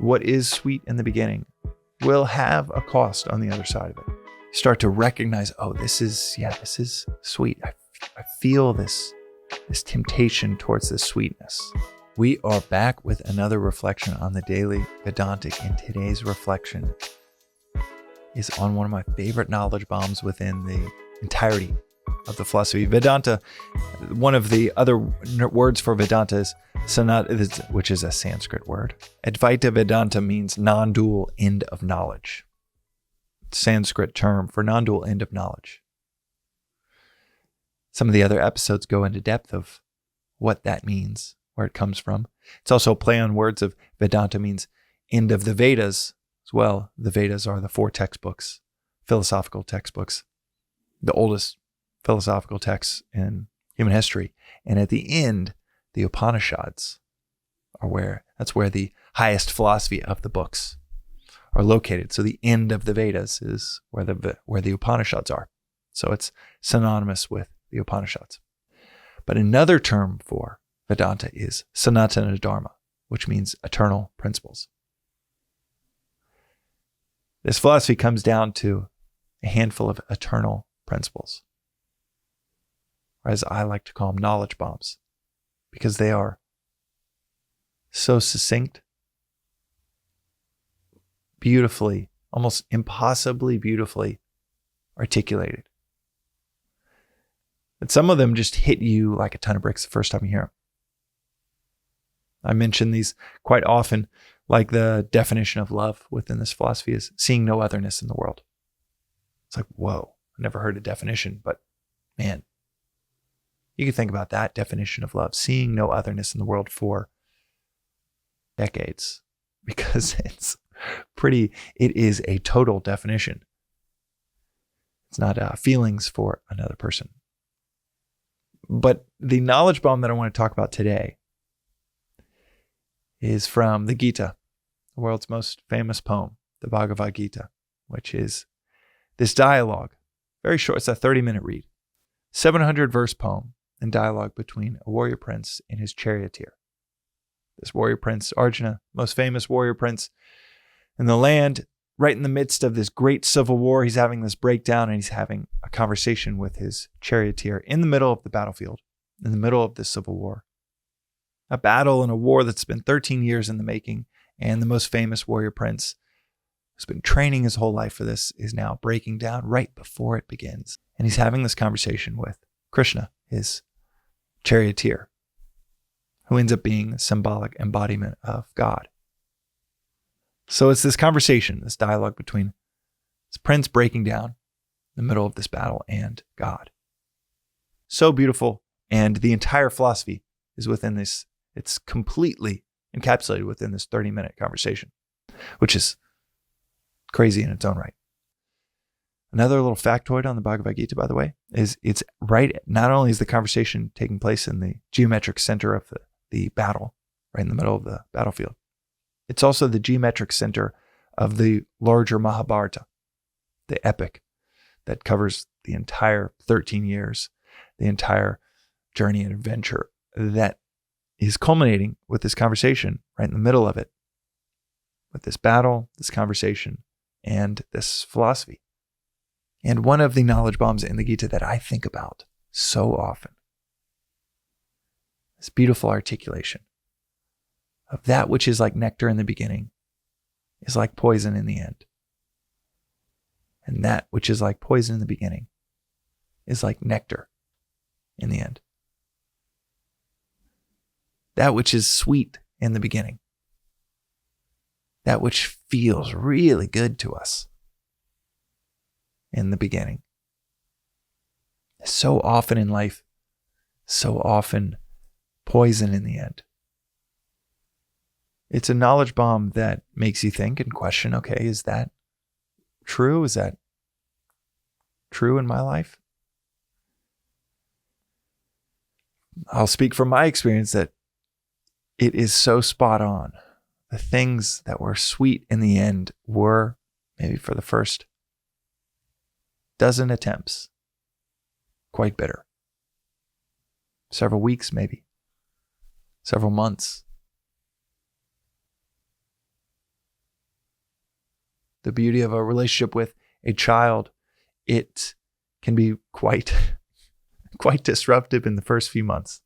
what is sweet in the beginning will have a cost on the other side of it. You start to recognize, oh, this is sweet. I feel this temptation towards this sweetness. We are back with another reflection on the Daily Vedantic, and today's reflection is on one of my favorite knowledge bombs within the entirety of the philosophy. Vedanta, one of the other words for Vedanta is Sanat, which is a Sanskrit word. Advaita Vedanta means non-dual end of knowledge. Sanskrit term for non-dual end of knowledge. Some of the other episodes go into depth of what that means, where it comes from. It's also a play on words of Vedanta means end of the Vedas as well. The Vedas are the 4 textbooks, philosophical textbooks, the oldest philosophical texts in human history. And at the end, the Upanishads are that's where the highest philosophy of the books are located. So the end of the Vedas is where the Upanishads are. So it's synonymous with the Upanishads. But another term for Vedanta is Sanatana Dharma, which means eternal principles. This philosophy comes down to a handful of eternal principles, or as I like to call them, knowledge bombs, because they are so succinct, beautifully, almost impossibly beautifully articulated. But some of them just hit you like a ton of bricks the first time you hear them. I mention these quite often, like the definition of love within this philosophy is seeing no otherness in the world. It's like, whoa, I never heard a definition, but man, you can think about that definition of love, seeing no otherness in the world for decades, because it is a total definition. It's not feelings for another person. But the knowledge bomb that I want to talk about today is from the Gita, the world's most famous poem, the Bhagavad Gita, which is this dialogue, very short, it's a 30-minute read, 700-verse poem and dialogue between a warrior prince and his charioteer. This warrior prince, Arjuna, most famous warrior prince in the land, right in the midst of this great civil war, he's having this breakdown and he's having a conversation with his charioteer in the middle of the battlefield, in the middle of this civil war. A battle and a war that's been 13 years in the making, and the most famous warrior prince who's been training his whole life for this is now breaking down right before it begins. And he's having this conversation with Krishna, his charioteer, who ends up being the symbolic embodiment of God. So it's this conversation, this dialogue between this prince breaking down in the middle of this battle and God. So beautiful, and the entire philosophy is within this. It's completely encapsulated within this 30-minute conversation, which is crazy in its own right. Another little factoid on the Bhagavad Gita, by the way, is it's right, not only is the conversation taking place in the geometric center of the battle, right in the middle of the battlefield, it's also the geometric center of the larger Mahabharata, the epic that covers the entire 13 years, the entire journey and adventure that is culminating with this conversation right in the middle of it, with this battle, this conversation, and this philosophy. And one of the knowledge bombs in the Gita that I think about so often, this beautiful articulation of that which is like nectar in the beginning is like poison in the end. And that which is like poison in the beginning is like nectar in the end. That which is sweet in the beginning, that which feels really good to us in the beginning, so often in life, so often poison in the end. It's a knowledge bomb that makes you think and question, okay, is that true? Is that true in my life? I'll speak from my experience that it is so spot on. The things that were sweet in the end were, maybe for the first dozen attempts, quite bitter. Several weeks, maybe. Several months. the beauty of a relationship with a child, it can be quite disruptive in the first few months,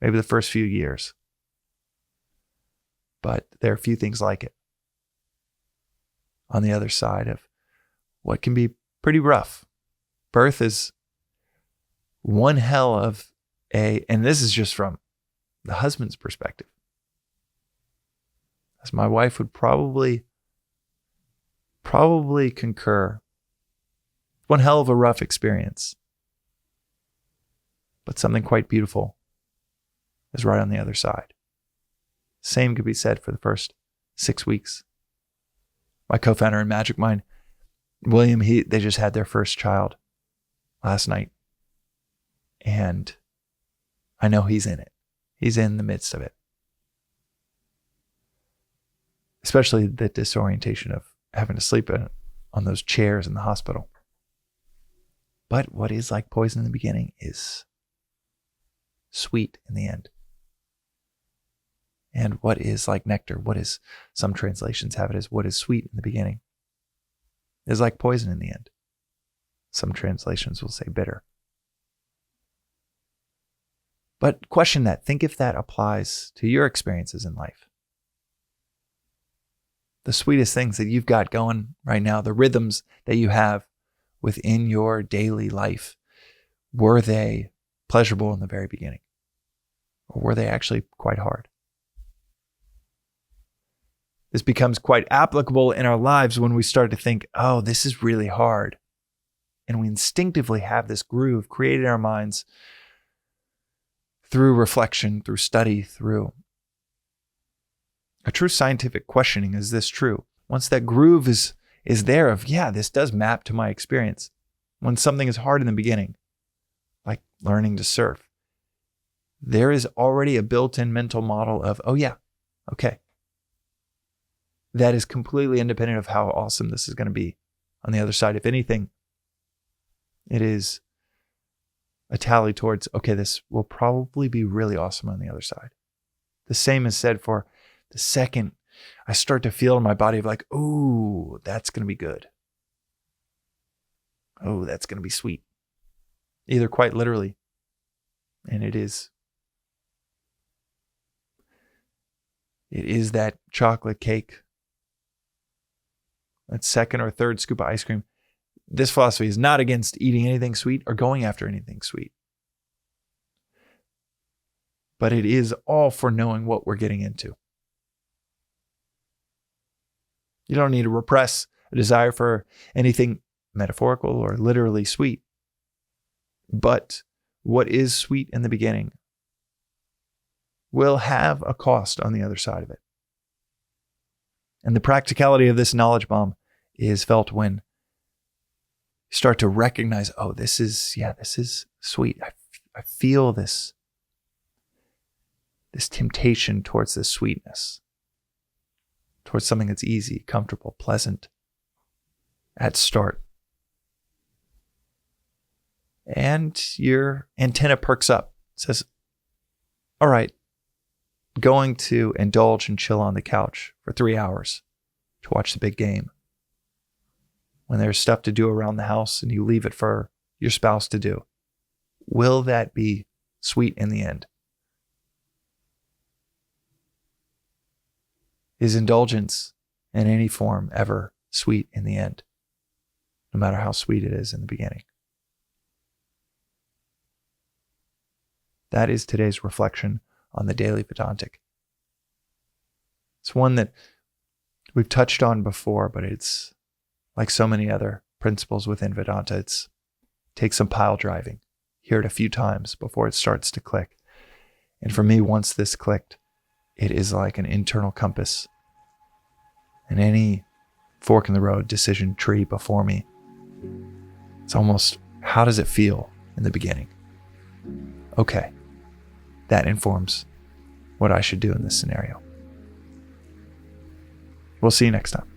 maybe the first few years. But there are few things like it on the other side of what can be pretty rough. Birth is one hell of and this is just from the husband's perspective, as my wife would probably concur, one hell of a rough experience. But something quite beautiful is right on the other side. Same could be said for the first 6 weeks. My co-founder in Magic Mind, William, they just had their first child last night. And I know he's in it. He's in the midst of it. Especially the disorientation of having to sleep on those chairs in the hospital. But what is like poison in the beginning is sweet in the end. And what is like nectar, what is, some translations have it as what is sweet in the beginning, is like poison in the end. Some translations will say bitter. But question that. Think if that applies to your experiences in life. The sweetest things that you've got going right now, the rhythms that you have within your daily life, were they pleasurable in the very beginning? Or were they actually quite hard? This becomes quite applicable in our lives when we start to think, oh, this is really hard. And we instinctively have this groove created in our minds through reflection, through study, through a true scientific questioning. Is this true? Once that groove is there of, yeah, this does map to my experience. When something is hard in the beginning, like learning to surf, there is already a built-in mental model of, oh yeah, okay. That is completely independent of how awesome this is going to be on the other side. If anything, it is a tally towards, okay, this will probably be really awesome on the other side. The same is said for the second I start to feel in my body of like, oh, that's going to be good. Oh, that's going to be sweet. Either quite literally, and it is that chocolate cake, that second or third scoop of ice cream. This philosophy is not against eating anything sweet or going after anything sweet. But it is all for knowing what we're getting into. You don't need to repress a desire for anything metaphorical or literally sweet. But what is sweet in the beginning will have a cost on the other side of it. And the practicality of this knowledge bomb is felt when you start to recognize, oh, this is sweet. I feel this temptation towards this sweetness, towards something that's easy, comfortable, pleasant at start. And your antenna perks up. It says, all right, going to indulge and chill on the couch for 3 hours to watch the big game, when there's stuff to do around the house and you leave it for your spouse to do, will that be sweet in the end? Is indulgence in any form ever sweet in the end, no matter how sweet it is in the beginning? That is today's reflection on the Daily Vedantic. It's one that we've touched on before, but it's like so many other principles within Vedanta. It takes some pile driving. Hear it a few times before it starts to click. And for me, once this clicked, it is like an internal compass. And any fork in the road decision tree before me, it's almost, how does it feel in the beginning? Okay, that informs what I should do in this scenario. We'll see you next time.